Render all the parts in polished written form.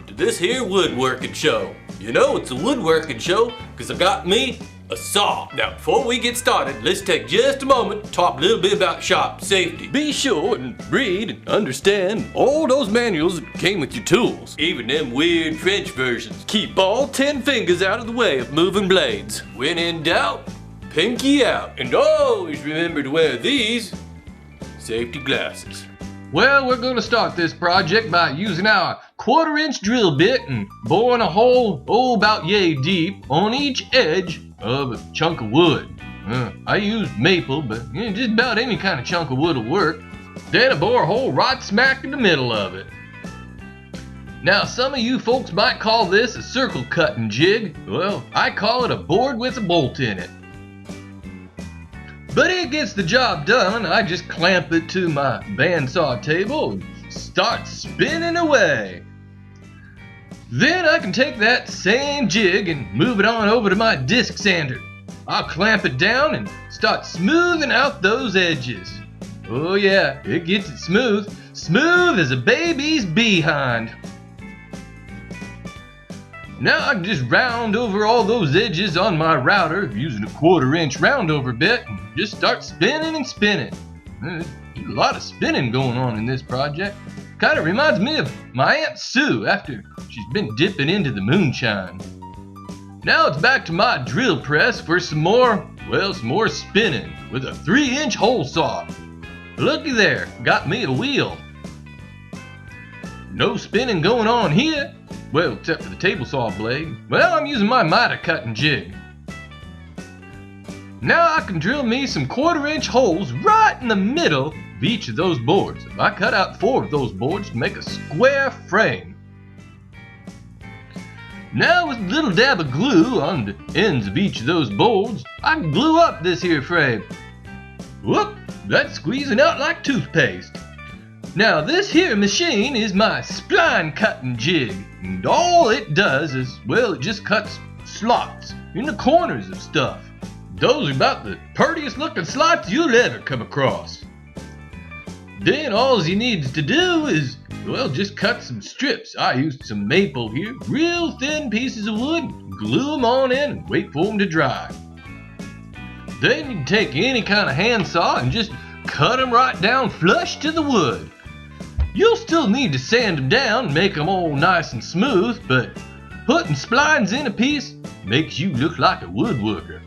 welcome to this here woodworking show. You know it's a woodworking show because I got me a saw. Now before we get started, let's take just a moment to talk a little bit about shop safety. Be sure and read and understand all those manuals that came with your tools. Even them weird French versions. Keep all 10 fingers out of the way of moving blades. When in doubt, pinky out. And always remember to wear these safety glasses. Well, we're going to start this project by using our 1/4-inch drill bit and boring a hole, about yay deep, on each edge of a chunk of wood. I used maple, but just about any kind of chunk of wood will work. Then I bore a hole right smack in the middle of it. Now, some of you folks might call this a circle cutting jig. Well, I call it a board with a bolt in it. But it gets the job done. I just clamp it to my bandsaw table and start spinning away. Then I can take that same jig and move it on over to my disc sander. I'll clamp it down and start smoothing out those edges. Oh yeah, it gets it smooth. Smooth as a baby's behind. Now I can just round over all those edges on my router using a 1/4-inch roundover bit and just start spinning and spinning. There's a lot of spinning going on in this project. Kind of reminds me of my Aunt Sue after she's been dipping into the moonshine. Now it's back to my drill press for some more spinning with a 3-inch hole saw. Looky there, got me a wheel. No spinning going on here. Well, except for the table saw blade. Well, I'm using my miter cutting jig. Now I can drill me some 1/4-inch holes right in the middle of each of those boards. I cut out 4 of those boards to make a square frame. Now with a little dab of glue on the ends of each of those boards, I can glue up this here frame. Whoop, that's squeezing out like toothpaste. Now this here machine is my spline cutting jig, and all it does is, well, it just cuts slots in the corners of stuff. Those are about the prettiest looking slots you'll ever come across. Then all you need to do is, well, just cut some strips. I used some maple here, real thin pieces of wood, glue them on in and wait for them to dry. Then you can take any kind of handsaw and just cut them right down flush to the wood. You'll still need to sand them down and make them all nice and smooth, but putting splines in a piece makes you look like a woodworker.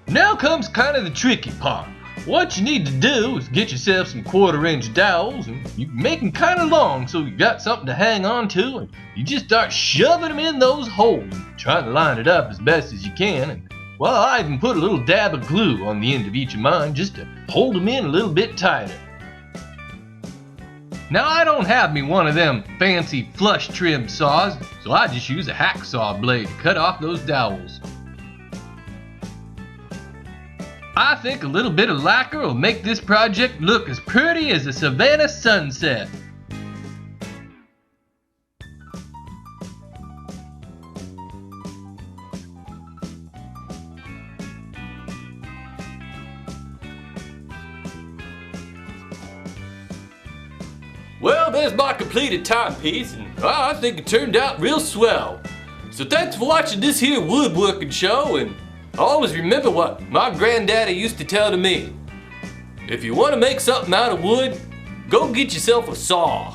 Now comes kind of the tricky part. What you need to do is get yourself some 1/4-inch dowels, and you make them kind of long so you got something to hang on to, and you just start shoving them in those holes and trying to line it up as best as you can. And well, I even put a little dab of glue on the end of each of mine just to hold them in a little bit tighter. Now I don't have me one of them fancy flush trim saws, so I just use a hacksaw blade to cut off those dowels. I think a little bit of lacquer will make this project look as pretty as a Savannah sunset. Well, there's my completed timepiece, and I think it turned out real swell. So thanks for watching this here woodworking show, and always remember what my granddaddy used to tell to me. If you want to make something out of wood, go get yourself a saw.